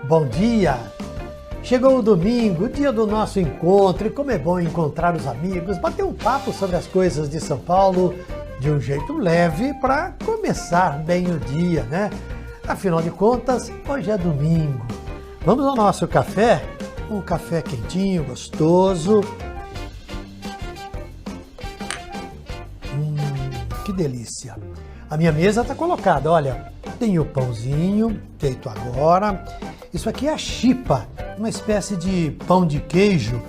Bom dia! Chegou o domingo, o dia do nosso encontro, e como é bom encontrar os amigos, bater um papo sobre as coisas de São Paulo de um jeito leve para começar bem o dia, né? Afinal de contas, hoje é domingo. Vamos ao nosso café? Um café quentinho, gostoso. Que delícia! A minha mesa está colocada, olha, tem o pãozinho feito agora. Isso aqui é a chipa, uma espécie de pão de queijo,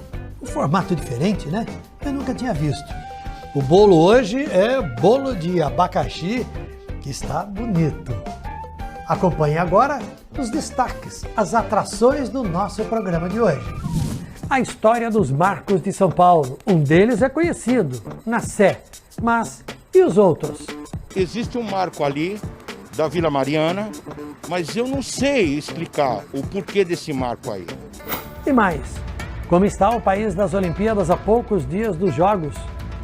um formato diferente, né? Eu nunca tinha visto. O bolo hoje é bolo de abacaxi, que está bonito. Acompanhe agora os destaques, as atrações do nosso programa de hoje. A história dos marcos de São Paulo. Um deles é conhecido, na Sé. Mas e os outros? Existe um marco ali da Vila Mariana, mas eu não sei explicar o porquê desse marco aí. E mais, como está o país das Olimpíadas a poucos dias dos Jogos?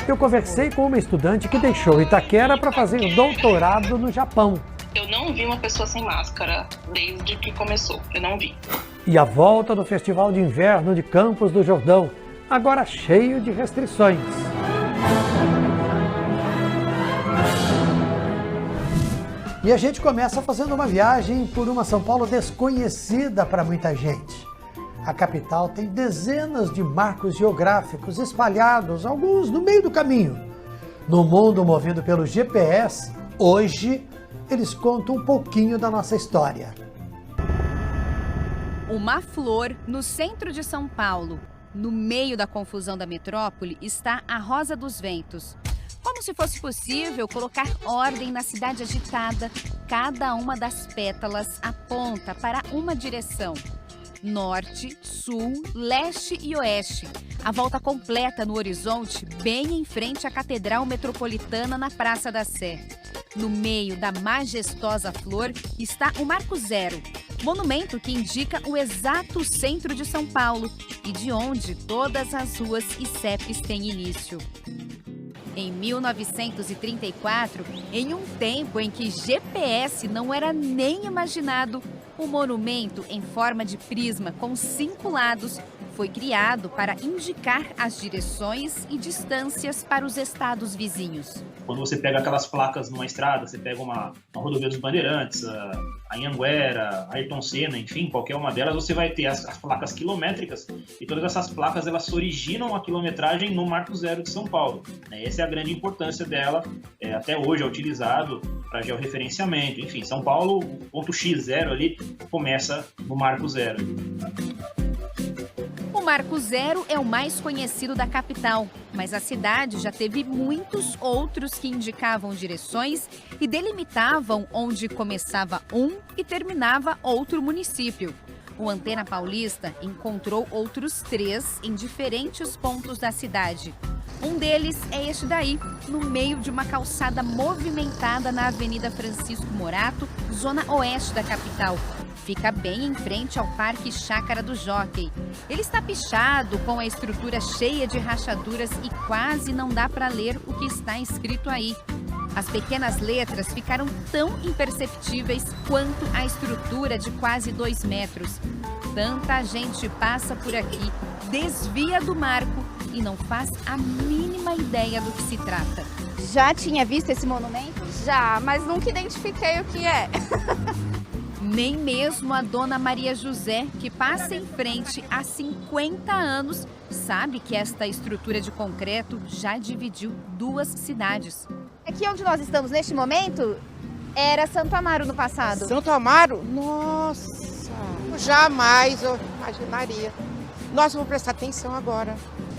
Eu conversei com uma estudante que deixou Itaquera para fazer doutorado no Japão. Eu não vi uma pessoa sem máscara desde que começou, eu não vi. E a volta do Festival de Inverno de Campos do Jordão, agora cheio de restrições. E a gente começa fazendo uma viagem por uma São Paulo desconhecida para muita gente. A capital tem dezenas de marcos geográficos espalhados, alguns no meio do caminho. No mundo movido pelo GPS, hoje eles contam um pouquinho da nossa história. Uma flor no centro de São Paulo. No meio da confusão da metrópole está a Rosa dos Ventos. Como se fosse possível colocar ordem na cidade agitada, cada uma das pétalas aponta para uma direção. Norte, sul, leste e oeste. A volta completa no horizonte, bem em frente à Catedral Metropolitana na Praça da Sé. No meio da majestosa flor está o Marco Zero, monumento que indica o exato centro de São Paulo e de onde todas as ruas e CEPs têm início. Em 1934, em um tempo em que GPS não era nem imaginado, o monumento em forma de prisma com 5 lados foi criado para indicar as direções e distâncias para os estados vizinhos. Quando você pega aquelas placas numa estrada, você pega uma rodovia dos Bandeirantes, a Anhanguera, a Ayrton Senna, enfim, qualquer uma delas, você vai ter as placas quilométricas e todas essas placas elas originam a quilometragem no Marco Zero de São Paulo. Essa é a grande importância dela, até hoje é utilizado para georreferenciamento. Enfim, São Paulo, o ponto X0 ali, começa no Marco Zero. O Marco Zero é o mais conhecido da capital, mas a cidade já teve muitos outros que indicavam direções e delimitavam onde começava um e terminava outro município. O Antena Paulista encontrou outros 3 em diferentes pontos da cidade. Um deles é este daí, no meio de uma calçada movimentada na Avenida Francisco Morato, zona oeste da capital. Fica bem em frente ao Parque Chácara do Jockey. Ele está pichado, com a estrutura cheia de rachaduras e quase não dá para ler o que está escrito aí. As pequenas letras ficaram tão imperceptíveis quanto a estrutura de quase 2 metros. Tanta gente passa por aqui, desvia do marco e não faz a mínima ideia do que se trata. Já tinha visto esse monumento? Já, mas nunca identifiquei o que é. Nem mesmo a dona Maria José, que passa em frente há 50 anos, sabe que esta estrutura de concreto já dividiu 2 cidades. Aqui onde nós estamos neste momento era Santo Amaro no passado. Santo Amaro? Nossa! Jamais eu imaginaria. Nossa, eu vou prestar atenção agora.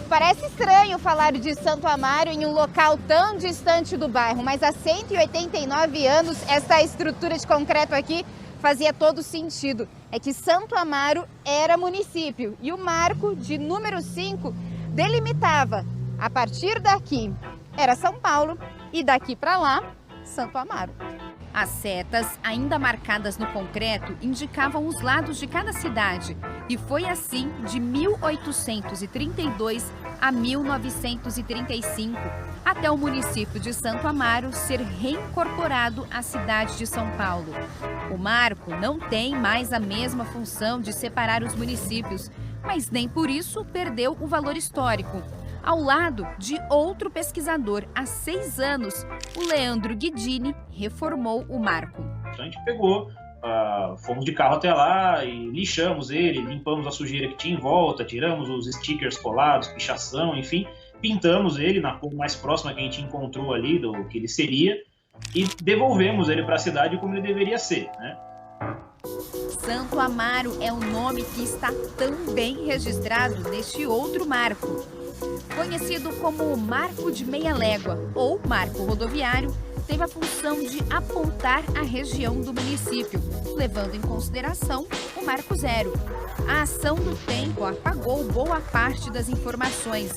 Parece estranho falar de Santo Amaro em um local tão distante do bairro, mas há 189 anos essa estrutura de concreto aqui fazia todo sentido. É que Santo Amaro era município e o marco de número 5 delimitava, a partir daqui era São Paulo e daqui para lá, Santo Amaro. As setas, ainda marcadas no concreto, indicavam os lados de cada cidade. E foi assim de 1832 a 1935, até o município de Santo Amaro ser reincorporado à cidade de São Paulo. O marco não tem mais a mesma função de separar os municípios, mas nem por isso perdeu o valor histórico. Ao lado de outro pesquisador, há 6 anos, o Leandro Guidini reformou o marco. A gente pegou, fomos de carro até lá e lixamos ele, limpamos a sujeira que tinha em volta, tiramos os stickers colados, pichação, enfim, pintamos ele na cor mais próxima que a gente encontrou ali do que ele seria e devolvemos ele para a cidade como ele deveria ser, né? Santo Amaro é o nome que está também registrado neste outro marco. Conhecido como Marco de Meia Légua ou Marco Rodoviário, teve a função de apontar a região do município, levando em consideração o Marco Zero. A ação do tempo apagou boa parte das informações.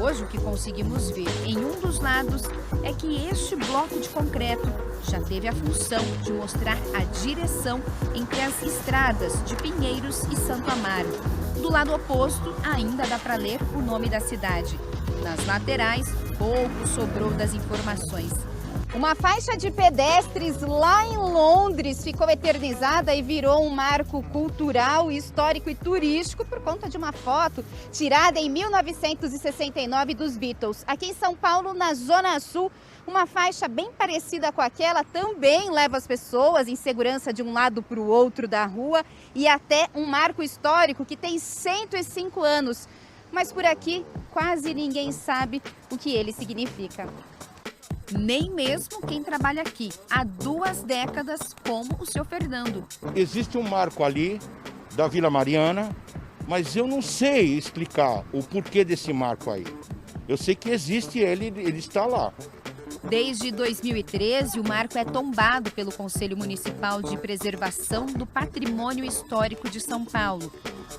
Hoje, o que conseguimos ver em um dos lados é que este bloco de concreto já teve a função de mostrar a direção entre as estradas de Pinheiros e Santo Amaro. Do lado oposto, ainda dá para ler o nome da cidade. Nas laterais, pouco sobrou das informações. Uma faixa de pedestres lá em Londres ficou eternizada e virou um marco cultural, histórico e turístico por conta de uma foto tirada em 1969 dos Beatles. Aqui em São Paulo, na Zona Sul, uma faixa bem parecida com aquela também leva as pessoas em segurança de um lado para o outro da rua e até um marco histórico que tem 105 anos. Mas por aqui, quase ninguém sabe o que ele significa. Nem mesmo quem trabalha aqui há 2 décadas, como o seu Fernando. Existe um marco ali da Vila Mariana, mas eu não sei explicar o porquê desse marco aí. Eu sei que existe ele está lá. Desde 2013, o marco é tombado pelo Conselho Municipal de Preservação do Patrimônio Histórico de São Paulo.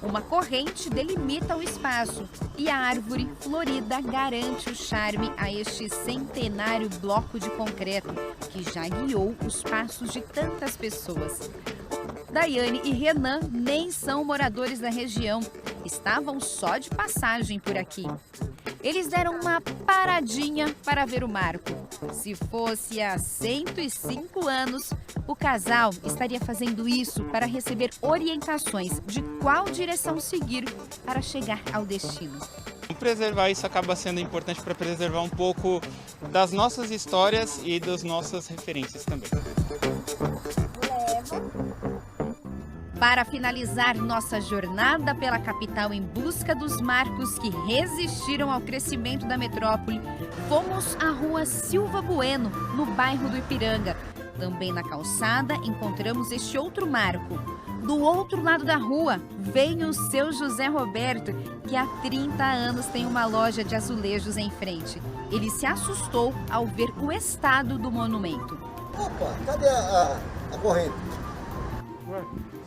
Uma corrente delimita o espaço e a árvore florida garante o charme a este centenário bloco de concreto que já guiou os passos de tantas pessoas. Daiane e Renan nem são moradores da região, estavam só de passagem por aqui. Eles deram uma paradinha para ver o marco. Se fosse há 105 anos, o casal estaria fazendo isso para receber orientações de qual direção seguir para chegar ao destino. Preservar isso acaba sendo importante para preservar um pouco das nossas histórias e das nossas referências também. Para finalizar nossa jornada pela capital em busca dos marcos que resistiram ao crescimento da metrópole, fomos à rua Silva Bueno, no bairro do Ipiranga. Também na calçada encontramos este outro marco. Do outro lado da rua vem o seu José Roberto, que há 30 anos tem uma loja de azulejos em frente. Ele se assustou ao ver o estado do monumento. Opa, cadê a corrente?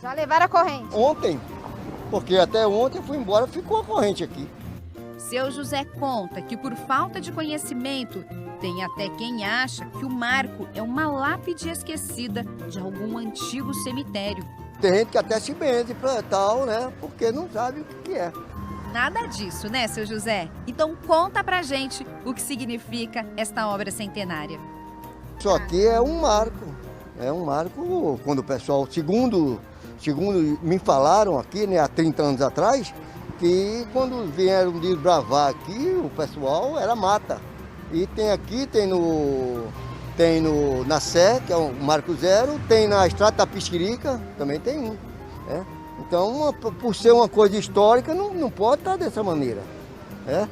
Já levaram a corrente? Ontem, porque até ontem eu fui embora, ficou a corrente aqui. Seu José conta que por falta de conhecimento, tem até quem acha que o marco é uma lápide esquecida de algum antigo cemitério. Tem gente que até se benze para tal, né? Porque não sabe o que é. Nada disso, né, seu José? Então conta pra gente o que significa esta obra centenária. Isso aqui é um marco. É um marco quando o pessoal, segundo me falaram aqui, né, há 30 anos atrás, que quando vieram desbravar aqui, o pessoal era mata. E tem aqui, na Sé, que é o Marco Zero, tem na Estrada da Pixirica, também tem um. Né? Então, por ser uma coisa histórica, não pode estar dessa maneira. Né?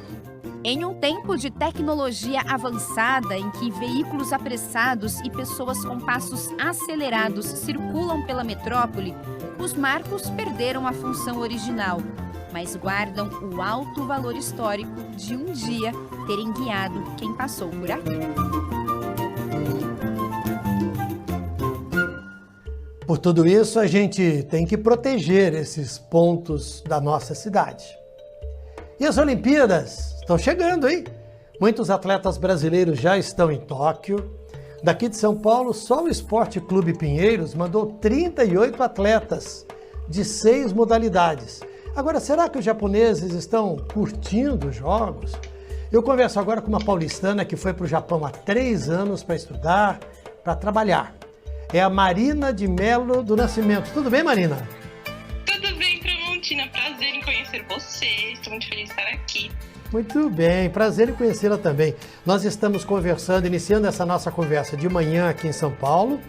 Em um tempo de tecnologia avançada, em que veículos apressados e pessoas com passos acelerados circulam pela metrópole, os marcos perderam a função original, mas guardam o alto valor histórico de um dia terem guiado quem passou por aqui. Por tudo isso, a gente tem que proteger esses pontos da nossa cidade. E as Olimpíadas estão chegando, hein? Muitos atletas brasileiros já estão em Tóquio. Daqui de São Paulo, só o Esporte Clube Pinheiros mandou 38 atletas de 6 modalidades. Agora, será que os japoneses estão curtindo os jogos? Eu converso agora com uma paulistana que foi para o Japão há 3 anos para estudar, para trabalhar. é a Marina de Melo do Nascimento. Tudo bem, Marina? Tudo bem, Tramontina. Prazer em conhecer você. Estou muito feliz de estar aqui. Muito bem, prazer em conhecê-la também. Nós estamos conversando, iniciando essa nossa conversa de manhã aqui em São Paulo.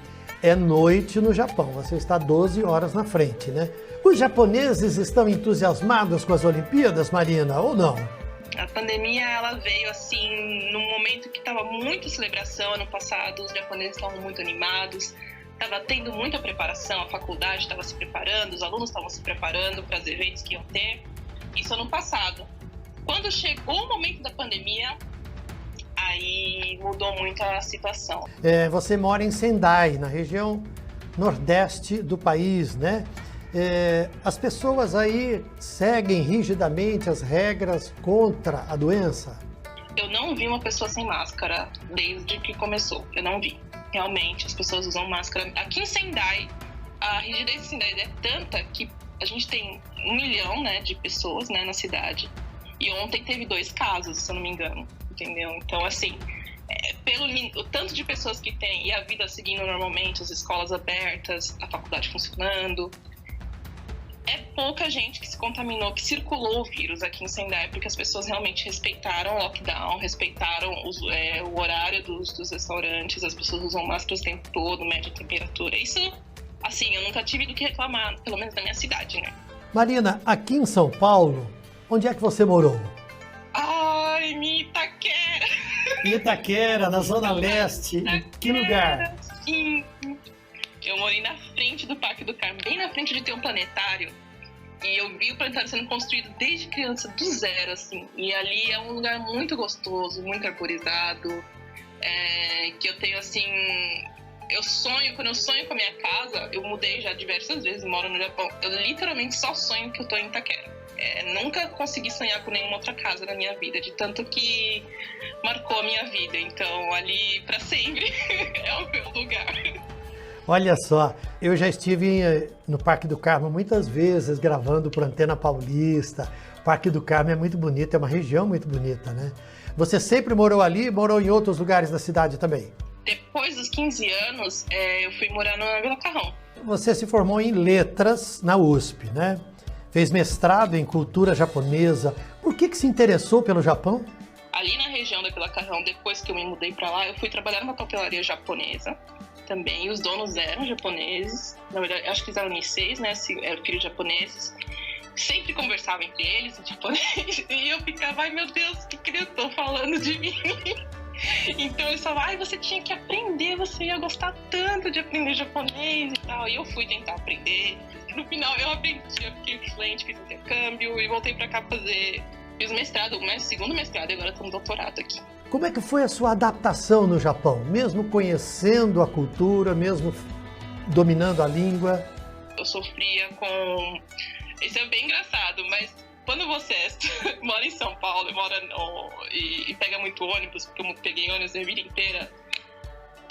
É noite no Japão, você está 12 horas na frente, né? Os japoneses estão entusiasmados com as Olimpíadas, Marina, ou não? A pandemia, ela veio assim, num momento que estava muita celebração. Ano passado, os japoneses estavam muito animados, estava tendo muita preparação, a faculdade estava se preparando, os alunos estavam se preparando para os eventos que iam ter. Isso ano passado. Quando chegou o momento da pandemia, aí mudou muito a situação. Você mora em Sendai, na região nordeste do país, né? As pessoas aí seguem rigidamente as regras contra a doença? Eu não vi uma pessoa sem máscara desde que começou. Eu não vi. Realmente, as pessoas usam máscara. Aqui em Sendai, a rigidez de Sendai é tanta que a gente tem 1 milhão, né, de pessoas, né, na cidade. E ontem teve 2 casos, se eu não me engano, entendeu? Então, assim, pelo o tanto de pessoas que tem e a vida seguindo normalmente, as escolas abertas, a faculdade funcionando, é pouca gente que se contaminou, que circulou o vírus aqui em Sendai, porque as pessoas realmente respeitaram o lockdown, respeitaram o horário dos restaurantes, as pessoas usam máscara o tempo todo, mede a temperatura. Isso, assim, eu nunca tive do que reclamar, pelo menos na minha cidade, né? Marina, aqui em São Paulo, onde é que você morou? Ai, em Itaquera. Itaquera, na Zona Leste. Em que lugar? Sim. Eu morei na frente do Parque do Carmo, bem na frente de ter um planetário. E eu vi o planetário sendo construído desde criança, do zero, assim. E ali é um lugar muito gostoso, muito arborizado. Que eu tenho, assim... Quando eu sonho com a minha casa, eu mudei já diversas vezes, moro no Japão. Eu literalmente só sonho que eu tô em Itaquera. Nunca consegui sonhar com nenhuma outra casa na minha vida, de tanto que marcou a minha vida. Então, ali, pra sempre, é o meu lugar. Olha só, eu já estive no Parque do Carmo muitas vezes, gravando para Antena Paulista. O Parque do Carmo é muito bonito, é uma região muito bonita, né? Você sempre morou ali, morou em outros lugares da cidade também? Depois dos 15 anos, eu fui morar na Vila Carrão. Você se formou em letras na USP, né? Fez mestrado em cultura japonesa. Por que se interessou pelo Japão? Ali na região da Vila Carrão, depois que eu me mudei para lá, eu fui trabalhar numa papelaria japonesa também. Os donos eram japoneses. Na verdade, acho que eles eram niseis, né? Eram filhos japoneses. Sempre conversava entre eles em japonês. E eu ficava, ai meu Deus, o que eles estão falando de mim? Então eles falavam, você tinha que aprender, você ia gostar tanto de aprender japonês e tal. E eu fui tentar aprender. No final eu aprendi, eu fiquei fluente, fiz intercâmbio e voltei pra cá fiz mestrado, segundo mestrado, e agora estou no doutorado aqui. Como é que foi a sua adaptação no Japão? Mesmo conhecendo a cultura, mesmo dominando a língua? Eu sofria com... Isso é bem engraçado, mas quando você mora em São Paulo e pega muito ônibus, porque eu peguei ônibus a vida inteira,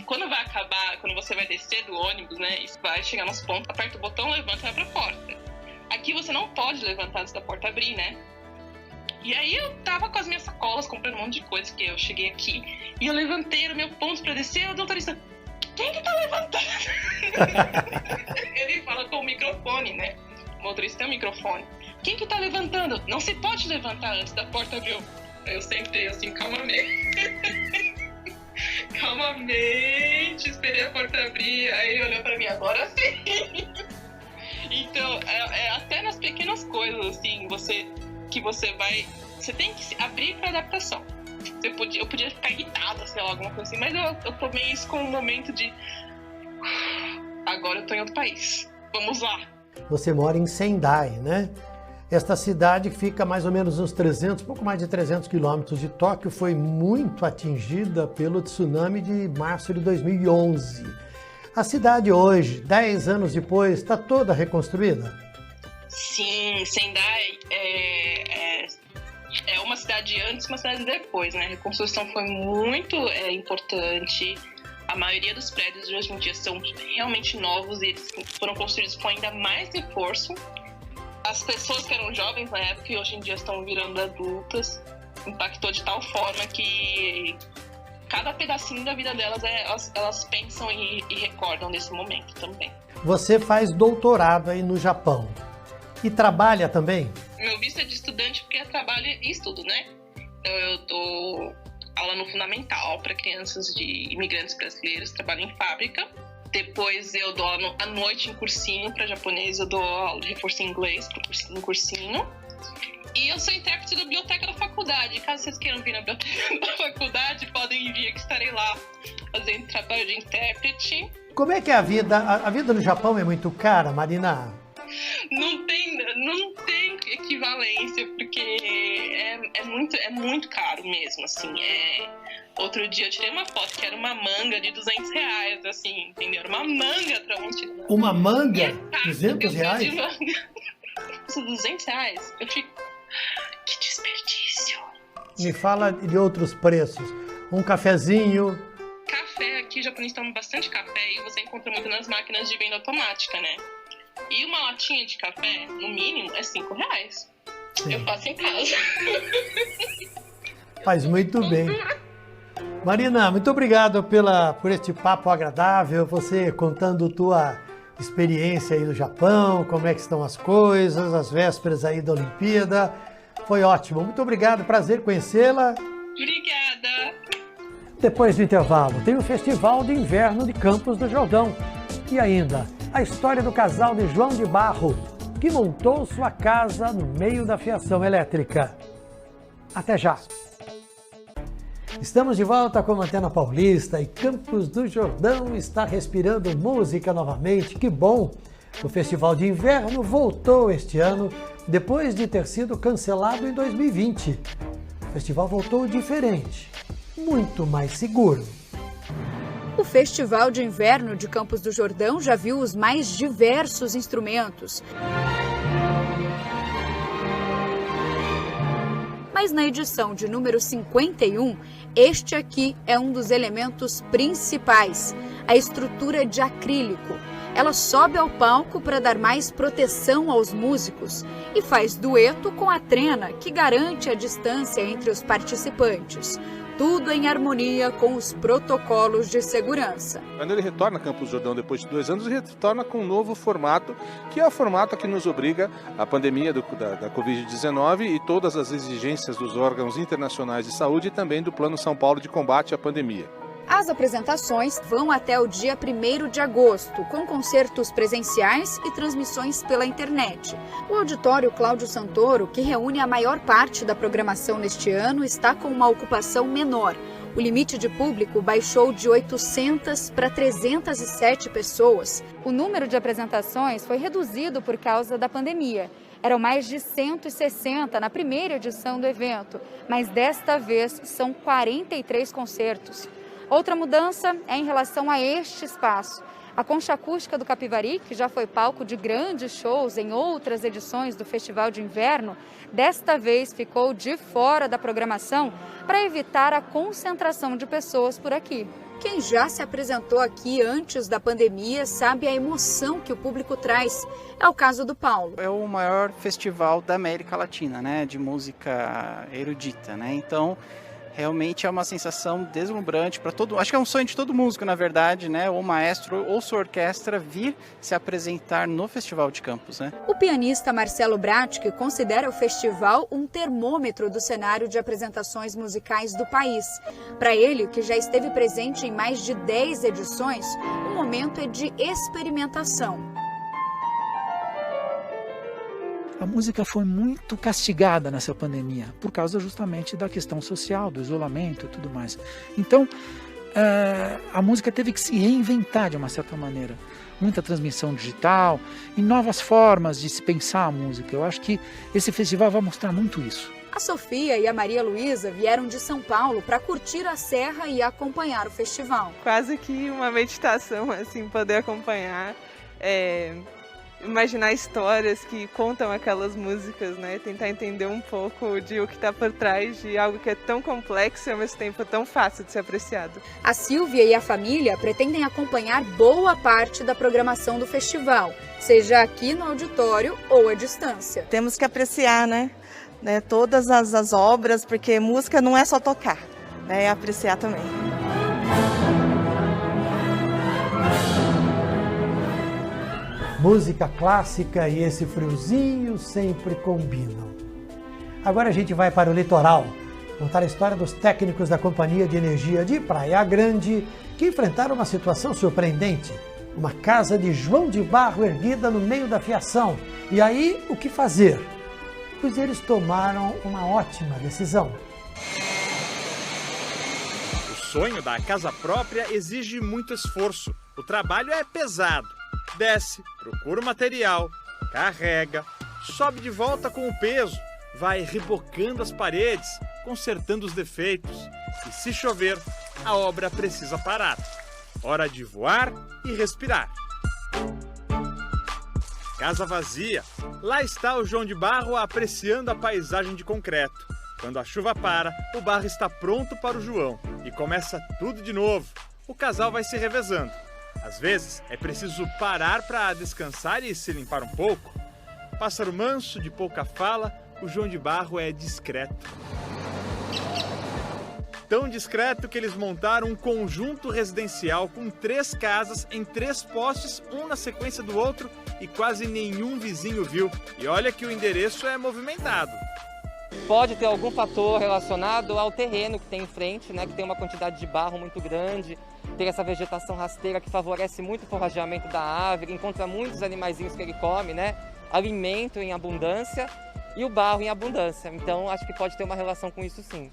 quando vai acabar, quando você vai descer do ônibus, né, e vai chegar nos pontos, aperta o botão, levanta e vai pra porta. Aqui você não pode levantar antes da porta abrir, né? E aí eu tava com as minhas sacolas, comprando um monte de coisa, que eu cheguei aqui, e eu levantei, era o meu ponto pra descer, o doutorista, quem que tá levantando? Ele fala com o microfone, né? O motorista tem um microfone. Quem que tá levantando? Não se pode levantar antes da porta abrir. Eu sentei assim, calmamente. Calmamente, esperei a porta abrir, aí ele olhou pra mim, agora sim. Então, até nas pequenas coisas, assim, você tem que se abrir pra adaptação. Eu podia ficar irritada, sei lá, alguma coisa assim, mas eu tomei isso como um momento de agora eu tô em outro país, vamos lá. Você mora em Sendai, né? Esta cidade fica mais ou menos uns pouco mais de 300 quilômetros de Tóquio, foi muito atingida pelo tsunami de março de 2011. A cidade hoje, 10 anos depois, está toda reconstruída? Sim, Sendai é uma cidade antes e uma cidade depois, né? A reconstrução foi muito importante. A maioria dos prédios de hoje em dia são realmente novos e eles foram construídos com ainda mais reforço. As pessoas que eram jovens na época e hoje em dia estão virando adultas, impactou de tal forma que cada pedacinho da vida delas, elas pensam e recordam desse momento também. Você faz doutorado aí no Japão e trabalha também? Meu visto é de estudante porque é trabalho e estudo, né? Então eu dou aula no fundamental para crianças de imigrantes brasileiros, trabalho em fábrica. Depois eu dou aula à noite em cursinho para japonês, eu dou aula de reforço em inglês no cursinho. E eu sou intérprete da biblioteca da faculdade. Caso vocês queiram vir na biblioteca da faculdade, podem vir que estarei lá fazendo trabalho de intérprete. Como é que é a vida? A vida no Japão é muito cara, Marina? Não tem equivalência, porque é muito caro mesmo, assim. Outro dia eu tirei uma foto que era uma manga de R$200, assim, entendeu? Uma manga pra um tirar. Uma manga? R$200? R$200? Eu fico... Que desperdício. Me fala de outros preços. Um cafezinho. Café, aqui o japonês toma bastante café e você encontra muito nas máquinas de venda automática, né? E uma latinha de café, no mínimo, é R$5. Sim. Eu faço em casa. Faz muito bem. Marina, muito obrigado por este papo agradável, você contando tua experiência aí no Japão, como é que estão as coisas, as vésperas aí da Olimpíada. Foi ótimo. Muito obrigado, prazer conhecê-la. Obrigada. Depois do intervalo, tem o Festival de Inverno de Campos do Jordão. E ainda, a história do casal de João de Barro, que montou sua casa no meio da fiação elétrica. Até já! Estamos de volta com a Antena Paulista e Campos do Jordão está respirando música novamente. Que bom! O Festival de Inverno voltou este ano, depois de ter sido cancelado em 2020. O festival voltou diferente, muito mais seguro. O Festival de Inverno de Campos do Jordão já viu os mais diversos instrumentos. Mas na edição de número 51, este aqui é um dos elementos principais, a estrutura de acrílico. Ela sobe ao palco para dar mais proteção aos músicos e faz dueto com a trena, que garante a distância entre os participantes. Tudo em harmonia com os protocolos de segurança. Quando ele retorna a Campos do Jordão depois de 2 anos, ele retorna com um novo formato, que é o formato que nos obriga à pandemia da Covid-19 e todas as exigências dos órgãos internacionais de saúde e também do Plano São Paulo de combate à pandemia. As apresentações vão até o dia 1º de agosto, com concertos presenciais e transmissões pela internet. O Auditório Cláudio Santoro, que reúne a maior parte da programação neste ano, está com uma ocupação menor. O limite de público baixou de 800 para 307 pessoas. O número de apresentações foi reduzido por causa da pandemia. Eram mais de 160 na primeira edição do evento, mas desta vez são 43 concertos. Outra mudança é em relação a este espaço. A Concha Acústica do Capivari, que já foi palco de grandes shows em outras edições do Festival de Inverno, desta vez ficou de fora da programação para evitar a concentração de pessoas por aqui. Quem já se apresentou aqui antes da pandemia sabe a emoção que o público traz. É o caso do Paulo. É o maior festival da América Latina, né, de música erudita, né? Então, realmente é uma sensação deslumbrante para todo, acho que é um sonho de todo músico, na verdade, né, ou maestro ou sua orquestra vir se apresentar no Festival de Campos, né? O pianista Marcelo Bratic considera o festival um termômetro do cenário de apresentações musicais do país. Para ele, que já esteve presente em mais de 10 edições, o momento é de experimentação. A música foi muito castigada nessa pandemia, por causa justamente da questão social, do isolamento e tudo mais. Então, a música teve que se reinventar de uma certa maneira. Muita transmissão digital e novas formas de se pensar a música. Eu acho que esse festival vai mostrar muito isso. A Sofia e a Maria Luísa vieram de São Paulo para curtir a serra e acompanhar o festival. Quase que uma meditação, assim, poder acompanhar. Imaginar histórias que contam aquelas músicas, né? Tentar entender um pouco de o que está por trás de algo que é tão complexo e ao mesmo tempo tão fácil de ser apreciado. A Silvia e a família pretendem acompanhar boa parte da programação do festival, seja aqui no auditório ou à distância. Temos que apreciar, né? Todas as obras, porque música não é só tocar, né? É apreciar também. Música clássica e esse friozinho sempre combinam. Agora a gente vai para o litoral, contar a história dos técnicos da Companhia de Energia de Praia Grande que enfrentaram uma situação surpreendente. Uma casa de João de Barro erguida no meio da fiação. E aí, o que fazer? Pois eles tomaram uma ótima decisão. O sonho da casa própria exige muito esforço. O trabalho é pesado. Desce, procura o material, carrega, sobe de volta com o peso, vai rebocando as paredes, consertando os defeitos. E se chover, a obra precisa parar. Hora de voar e respirar. Casa vazia. Lá está o João de Barro apreciando a paisagem de concreto. Quando a chuva para, o barro está pronto para o João e começa tudo de novo. O casal vai se revezando. Às vezes, é preciso parar para descansar e se limpar um pouco. Pássaro manso, de pouca fala, o João de Barro é discreto. Tão discreto que eles montaram um conjunto residencial com 3 casas em 3 postes, um na sequência do outro, e quase nenhum vizinho viu. E olha que o endereço é movimentado. Pode ter algum fator relacionado ao terreno que tem em frente, né, que tem uma quantidade de barro muito grande, ter essa vegetação rasteira que favorece muito o forrageamento da ave, encontra muitos animaizinhos que ele come, né, alimento em abundância e o barro em abundância. Então acho que pode ter uma relação com isso sim.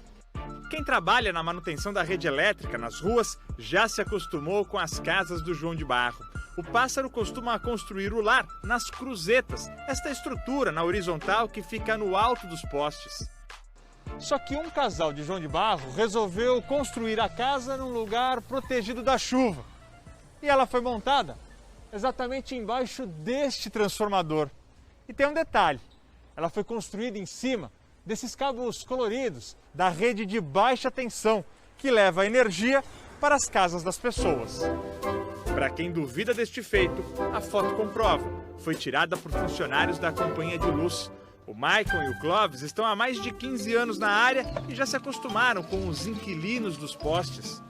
Quem trabalha na manutenção da rede elétrica nas ruas já se acostumou com as casas do João de Barro. O pássaro costuma construir o lar nas cruzetas, esta estrutura na horizontal que fica no alto dos postes. Só que um casal de João de Barro resolveu construir a casa num lugar protegido da chuva. E ela foi montada exatamente embaixo deste transformador. E tem um detalhe, ela foi construída em cima desses cabos coloridos da rede de baixa tensão, que leva energia para as casas das pessoas. Para quem duvida deste feito, a foto comprova. Foi tirada por funcionários da Companhia de Luz. O Maicon e o Clóvis estão há mais de 15 anos na área e já se acostumaram com os inquilinos dos postes.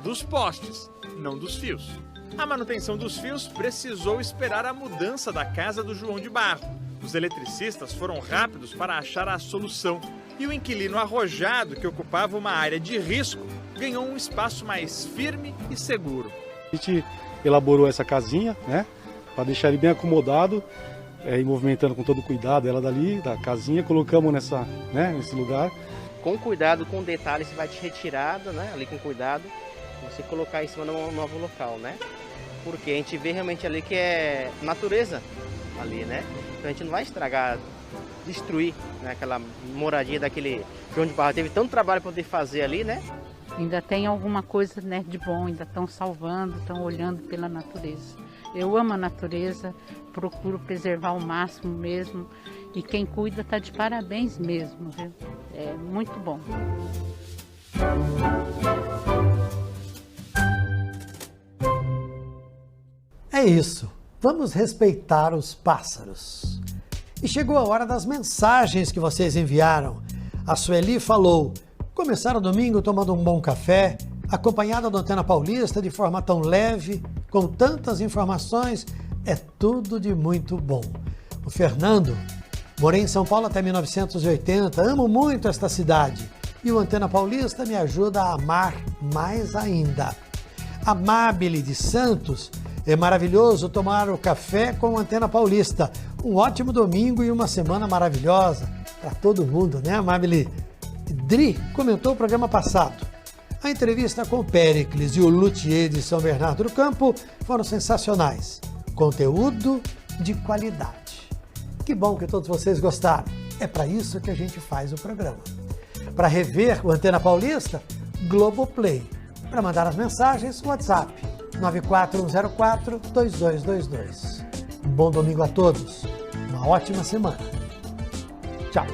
Dos postes, não dos fios. A manutenção dos fios precisou esperar a mudança da casa do João de Barro. Os eletricistas foram rápidos para achar a solução e o inquilino arrojado, que ocupava uma área de risco, ganhou um espaço mais firme e seguro. A gente elaborou essa casinha, né, para deixar ele bem acomodado, e movimentando com todo cuidado ela dali, da casinha, colocamos nesse lugar. Com cuidado, com detalhe, você vai te retirada, né, ali com cuidado, você colocar em cima de um novo local, né, porque a gente vê realmente ali que é natureza ali, né, então a gente não vai estragar, destruir, né, aquela moradia daquele João de Barro. Teve tanto trabalho para poder fazer ali, né. Ainda tem alguma coisa, né, de bom, ainda estão salvando, estão olhando pela natureza. Eu amo a natureza, procuro preservar ao máximo mesmo, e quem cuida está de parabéns mesmo, viu? É muito bom. É isso, vamos respeitar os pássaros. E chegou a hora das mensagens que vocês enviaram. A Sueli falou: começar o domingo tomando um bom café, acompanhada do Antena Paulista de forma tão leve, com tantas informações, é tudo de muito bom. O Fernando: morei em São Paulo até 1980, amo muito esta cidade e o Antena Paulista me ajuda a amar mais ainda. A Mabile de Santos: é maravilhoso tomar o café com o Antena Paulista. Um ótimo domingo e uma semana maravilhosa para todo mundo, né, Mabile? Dri comentou o programa passado. A entrevista com o Péricles e o luthier de São Bernardo do Campo foram sensacionais. Conteúdo de qualidade. Que bom que todos vocês gostaram. É para isso que a gente faz o programa. Para rever o Antena Paulista, Globoplay. Para mandar as mensagens, WhatsApp 94104-2222. Um bom domingo a todos. Uma ótima semana. Tchau.